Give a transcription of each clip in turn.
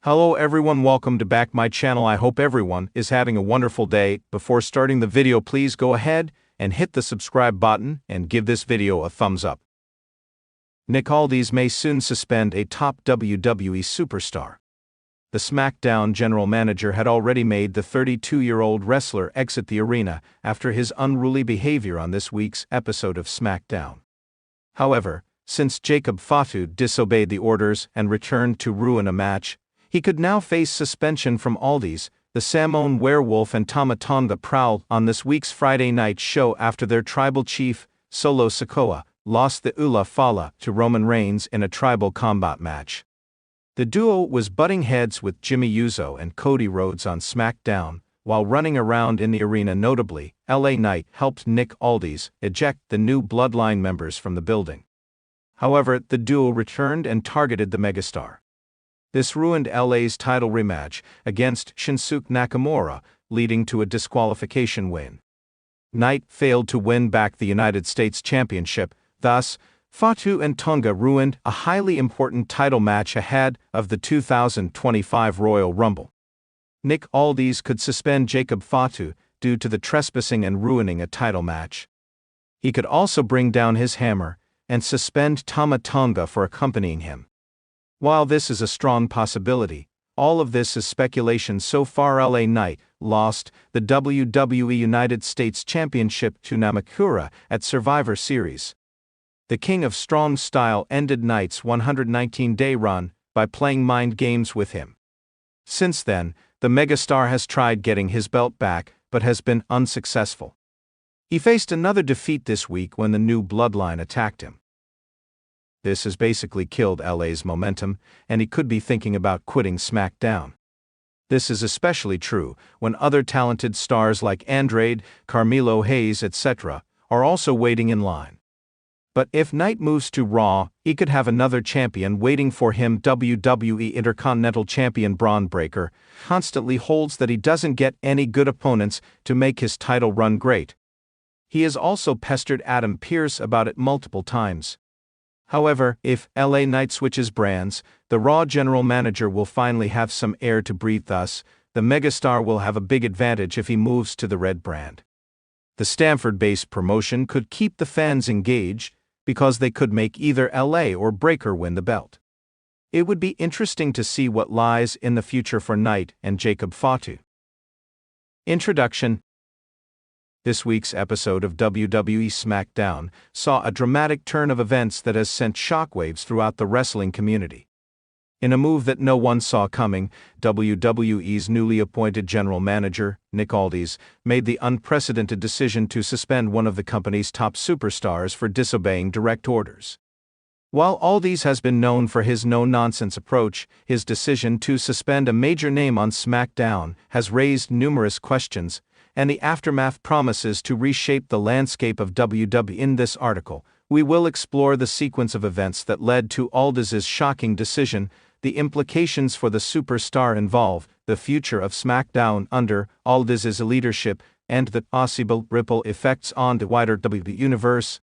Hello everyone, welcome to back my channel. I hope everyone is having a wonderful day. Before starting the video, please go ahead and hit the subscribe button and give this video a thumbs up. Nick Aldis may soon suspend a top WWE superstar. The SmackDown general manager had already made the 32-year-old wrestler exit the arena after his unruly behavior on this week's episode of SmackDown. However, since Jacob Fatu disobeyed the orders and returned to ruin a match, he could now face suspension from Aldis. The Samoan Werewolf and Tama Tonga prowled on this week's Friday night show after their tribal chief, Solo Sikoa, lost the Ula Fala to Roman Reigns in a tribal combat match. The duo was butting heads with Jimmy Uso and Cody Rhodes on SmackDown, while running around in the arena. Notably, LA Knight helped Nick Aldis eject the new Bloodline members from the building. However, the duo returned and targeted the megastar. This ruined LA's title rematch against Shinsuke Nakamura, leading to a disqualification win. Knight failed to win back the United States Championship. Thus, Fatu and Tonga ruined a highly important title match ahead of the 2025 Royal Rumble. Nick Aldis could suspend Jacob Fatu due to the trespassing and ruining a title match. He could also bring down his hammer and suspend Tama Tonga for accompanying him. While this is a strong possibility, all of this is speculation. So far, LA Knight lost the WWE United States Championship to Nakamura at Survivor Series. The King of Strong Style ended Knight's 119-day run by playing mind games with him. Since then, the megastar has tried getting his belt back but has been unsuccessful. He faced another defeat this week when the new Bloodline attacked him. This has basically killed LA's momentum, and he could be thinking about quitting SmackDown. This is especially true when other talented stars like Andrade, Carmelo Hayes, etc. are also waiting in line. But if Knight moves to Raw, he could have another champion waiting for him. WWE Intercontinental Champion Braun Breaker constantly holds that he doesn't get any good opponents to make his title run great. He has also pestered Adam Pearce about it multiple times. However, if LA Knight switches brands, the Raw general manager will finally have some air to breathe. Thus, the megastar will have a big advantage if he moves to the red brand. The Stamford-based promotion could keep the fans engaged because they could make either LA or Breaker win the belt. It would be interesting to see what lies in the future for Knight and Jacob Fatu. Introduction. This week's episode of WWE SmackDown saw a dramatic turn of events that has sent shockwaves throughout the wrestling community. In a move that no one saw coming, WWE's newly appointed general manager, Nick Aldis, made the unprecedented decision to suspend one of the company's top superstars for disobeying direct orders. While Aldis has been known for his no-nonsense approach, his decision to suspend a major name on SmackDown has raised numerous questions, and the aftermath promises to reshape the landscape of WWE. In this article, we will explore the sequence of events that led to Aldis's shocking decision, the implications for the superstar involved, the future of SmackDown under Aldis's leadership, and the possible ripple effects on the wider WWE universe.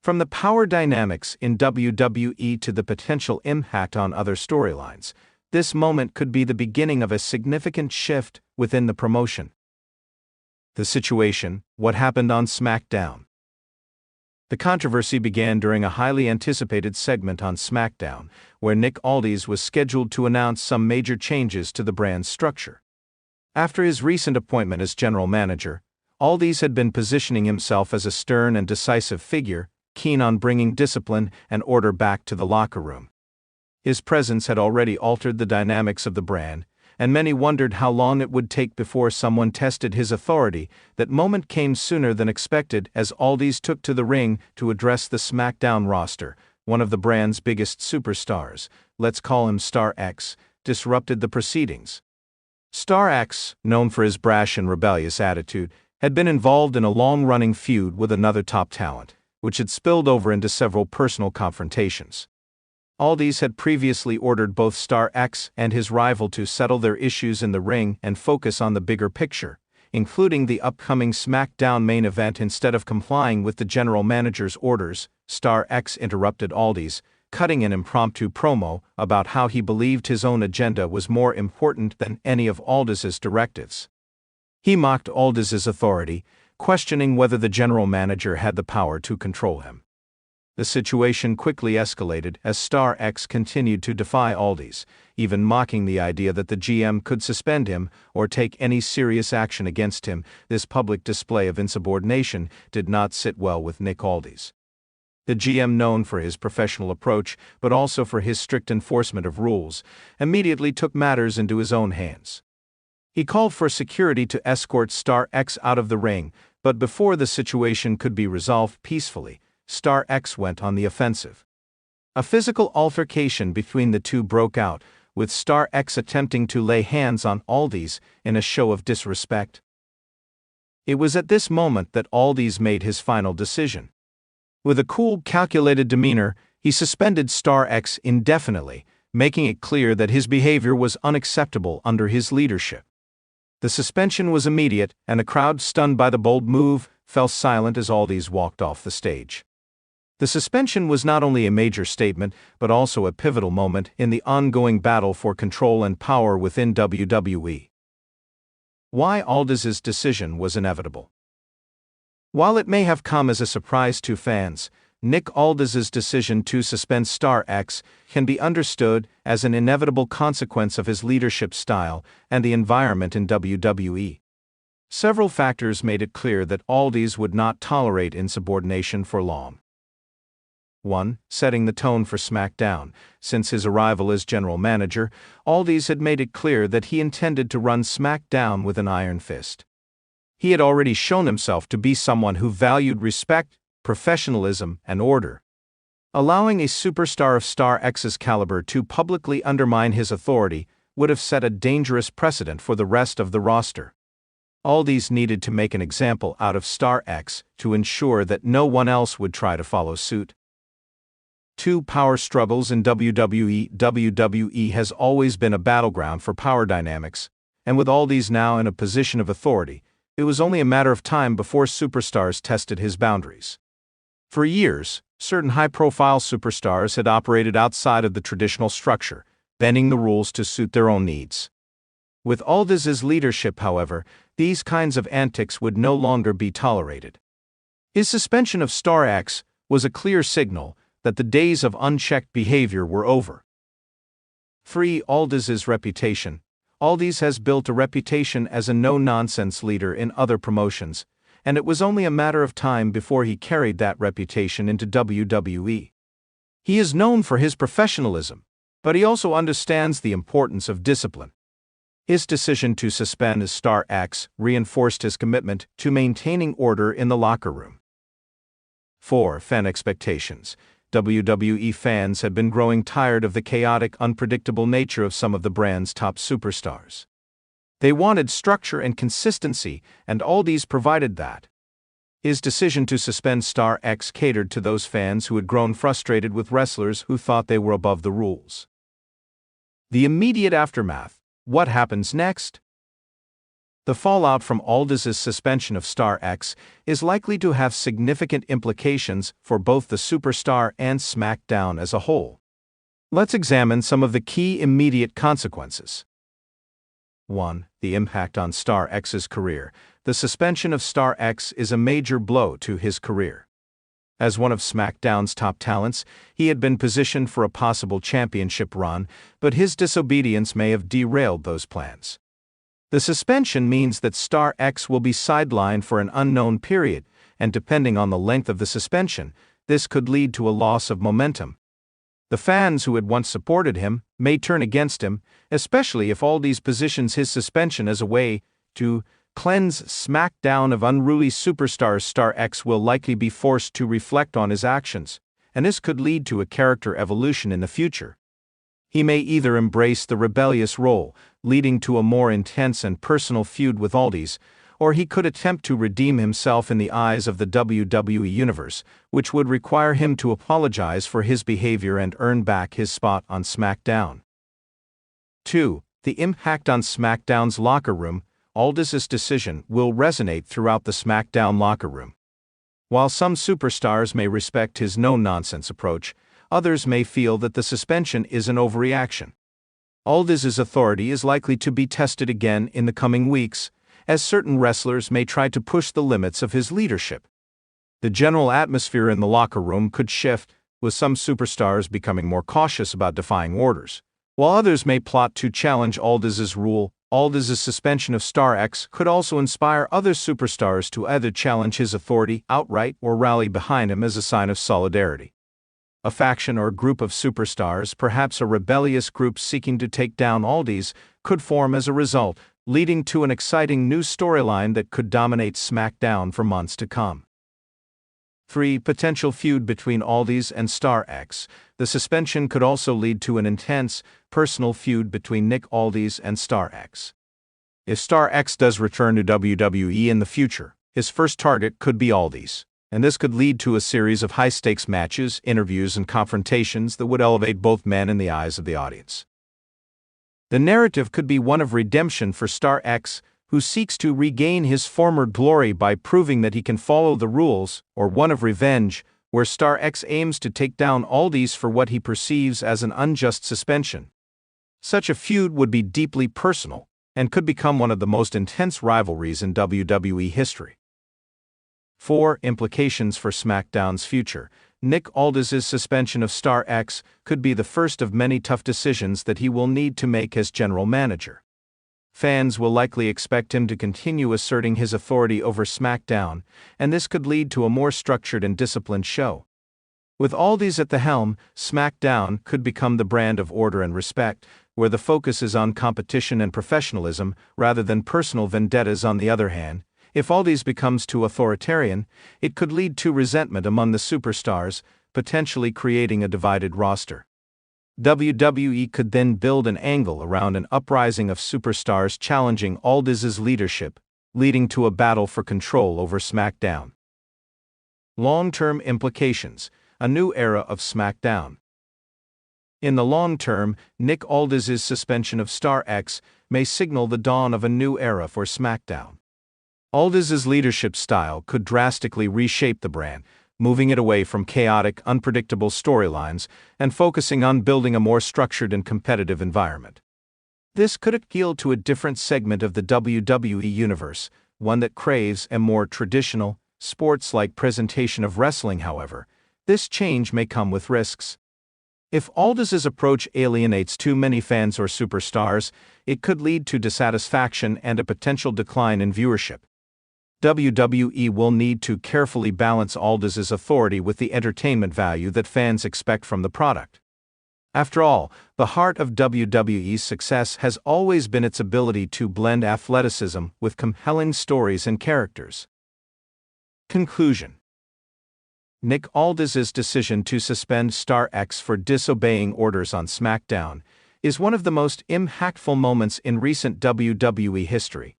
From the power dynamics in WWE to the potential impact on other storylines, this moment could be the beginning of a significant shift within the promotion. The situation, what happened on SmackDown. The controversy began during a highly anticipated segment on SmackDown, where Nick Aldis was scheduled to announce some major changes to the brand's structure. After his recent appointment as general manager, Aldis had been positioning himself as a stern and decisive figure, keen on bringing discipline and order back to the locker room. His presence had already altered the dynamics of the brand, and many wondered how long it would take before someone tested his authority. That moment came sooner than expected as Aldis took to the ring to address the SmackDown roster. One of the brand's biggest superstars, let's call him Star X, disrupted the proceedings. Star X, known for his brash and rebellious attitude, had been involved in a long-running feud with another top talent, which had spilled over into several personal confrontations. Aldis had previously ordered both Star X and his rival to settle their issues in the ring and focus on the bigger picture, including the upcoming SmackDown main event. Instead of complying with the general manager's orders, Star X interrupted Aldis, cutting an impromptu promo about how he believed his own agenda was more important than any of Aldis's directives. He mocked Aldis's authority, questioning whether the general manager had the power to control him. The situation quickly escalated as Star X continued to defy Aldis, even mocking the idea that the GM could suspend him or take any serious action against him. This public display of insubordination did not sit well with Nick Aldis. The GM, known for his professional approach but also for his strict enforcement of rules, immediately took matters into his own hands. He called for security to escort Star X out of the ring, but before the situation could be resolved peacefully, Star X went on the offensive. A physical altercation between the two broke out, with Star X attempting to lay hands on Aldis in a show of disrespect. It was at this moment that Aldis made his final decision. With a cool, calculated demeanor, he suspended Star X indefinitely, making it clear that his behavior was unacceptable under his leadership. The suspension was immediate, and the crowd, stunned by the bold move, fell silent as Aldis walked off the stage. The suspension was not only a major statement, but also a pivotal moment in the ongoing battle for control and power within WWE. Why Aldis's decision was inevitable. While it may have come as a surprise to fans, Nick Aldis's decision to suspend Star X can be understood as an inevitable consequence of his leadership style and the environment in WWE. Several factors made it clear that Aldis would not tolerate insubordination for long. 1. Setting the tone for SmackDown. Since his arrival as general manager, Aldis had made it clear that he intended to run SmackDown with an iron fist. He had already shown himself to be someone who valued respect, professionalism, and order. Allowing a superstar of Star X's caliber to publicly undermine his authority would have set a dangerous precedent for the rest of the roster. Aldis needed to make an example out of Star X to ensure that no one else would try to follow suit. 2. Power struggles in WWE. WWE has always been a battleground for power dynamics, and with Aldis now in a position of authority, it was only a matter of time before superstars tested his boundaries. For years, certain high-profile superstars had operated outside of the traditional structure, bending the rules to suit their own needs. With Aldis's leadership, however, these kinds of antics would no longer be tolerated. His suspension of Star X was a clear signal that the days of unchecked behavior were over. 3. Aldis's reputation. Aldis has built a reputation as a no-nonsense leader in other promotions, and it was only a matter of time before he carried that reputation into WWE. He is known for his professionalism, but he also understands the importance of discipline. His decision to suspend Star X reinforced his commitment to maintaining order in the locker room. 4. Fan expectations. WWE fans had been growing tired of the chaotic, unpredictable nature of some of the brand's top superstars. They wanted structure and consistency, and Aldis provided that. His decision to suspend Star X catered to those fans who had grown frustrated with wrestlers who thought they were above the rules. The immediate aftermath. What happens next? The fallout from Aldis's suspension of Star X is likely to have significant implications for both the superstar and SmackDown as a whole. Let's examine some of the key immediate consequences. 1. The impact on Star X's career. The suspension of Star X is a major blow to his career. As one of SmackDown's top talents, he had been positioned for a possible championship run, but his disobedience may have derailed those plans. The suspension means that Star X will be sidelined for an unknown period, and depending on the length of the suspension, this could lead to a loss of momentum. The fans who had once supported him may turn against him, especially if Aldis positions his suspension as a way to cleanse SmackDown of unruly superstars. Star X will likely be forced to reflect on his actions, and this could lead to a character evolution in the future. He may either embrace the rebellious role, leading to a more intense and personal feud with Aldis, or he could attempt to redeem himself in the eyes of the WWE Universe, which would require him to apologize for his behavior and earn back his spot on SmackDown. 2. The impact on SmackDown's locker room. Aldis's decision will resonate throughout the SmackDown locker room. While some superstars may respect his no-nonsense approach, others may feel that the suspension is an overreaction. Aldis's authority is likely to be tested again in the coming weeks, as certain wrestlers may try to push the limits of his leadership. The general atmosphere in the locker room could shift, with some superstars becoming more cautious about defying orders, while others may plot to challenge Aldis's rule. Aldis's suspension of Star X could also inspire other superstars to either challenge his authority outright or rally behind him as a sign of solidarity. A faction or group of superstars, perhaps a rebellious group seeking to take down Aldis, could form as a result, leading to an exciting new storyline that could dominate SmackDown for months to come. 3. Potential feud between Aldis and Star X. The suspension could also lead to an intense, personal feud between Nick Aldis and Star X. If Star X does return to WWE in the future, his first target could be Aldis, and this could lead to a series of high-stakes matches, interviews, and confrontations that would elevate both men in the eyes of the audience. The narrative could be one of redemption for Star X, who seeks to regain his former glory by proving that he can follow the rules, or one of revenge, where Star X aims to take down Aldis for what he perceives as an unjust suspension. Such a feud would be deeply personal, and could become one of the most intense rivalries in WWE history. 4. Implications for SmackDown's future. Nick Aldis's suspension of Star X could be the first of many tough decisions that he will need to make as general manager. Fans will likely expect him to continue asserting his authority over SmackDown, and this could lead to a more structured and disciplined show. With Aldis at the helm, SmackDown could become the brand of order and respect, where the focus is on competition and professionalism rather than personal vendettas. On the other hand, if Aldis becomes too authoritarian, it could lead to resentment among the superstars, potentially creating a divided roster. WWE could then build an angle around an uprising of superstars challenging Aldis's leadership, leading to a battle for control over SmackDown. Long-term implications. A new era of SmackDown. In the long term, Nick Aldis's suspension of Star X may signal the dawn of a new era for SmackDown. Aldis's leadership style could drastically reshape the brand, moving it away from chaotic, unpredictable storylines and focusing on building a more structured and competitive environment. This could appeal to a different segment of the WWE universe, one that craves a more traditional, sports-like presentation of wrestling. However, this change may come with risks. If Aldis's approach alienates too many fans or superstars, it could lead to dissatisfaction and a potential decline in viewership. WWE will need to carefully balance Aldis's authority with the entertainment value that fans expect from the product. After all, the heart of WWE's success has always been its ability to blend athleticism with compelling stories and characters. Conclusion. Nick Aldis's decision to suspend Star X for disobeying orders on SmackDown is one of the most impactful moments in recent WWE history.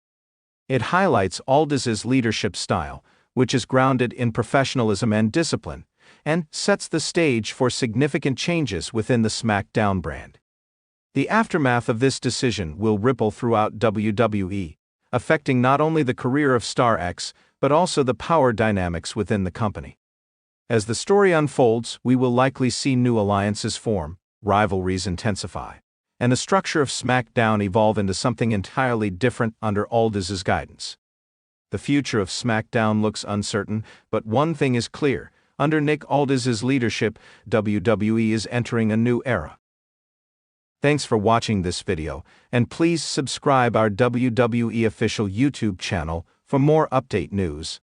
It highlights Aldis's leadership style, which is grounded in professionalism and discipline, and sets the stage for significant changes within the SmackDown brand. The aftermath of this decision will ripple throughout WWE, affecting not only the career of Star X, but also the power dynamics within the company. As the story unfolds, we will likely see new alliances form, rivalries intensify, and the structure of SmackDown evolve into something entirely different under Aldis's guidance. The future of SmackDown looks uncertain, but one thing is clear: under Nick Aldis's leadership, WWE is entering a new era. Thanks for watching this video, and please subscribe our WWE official YouTube channel for more update news.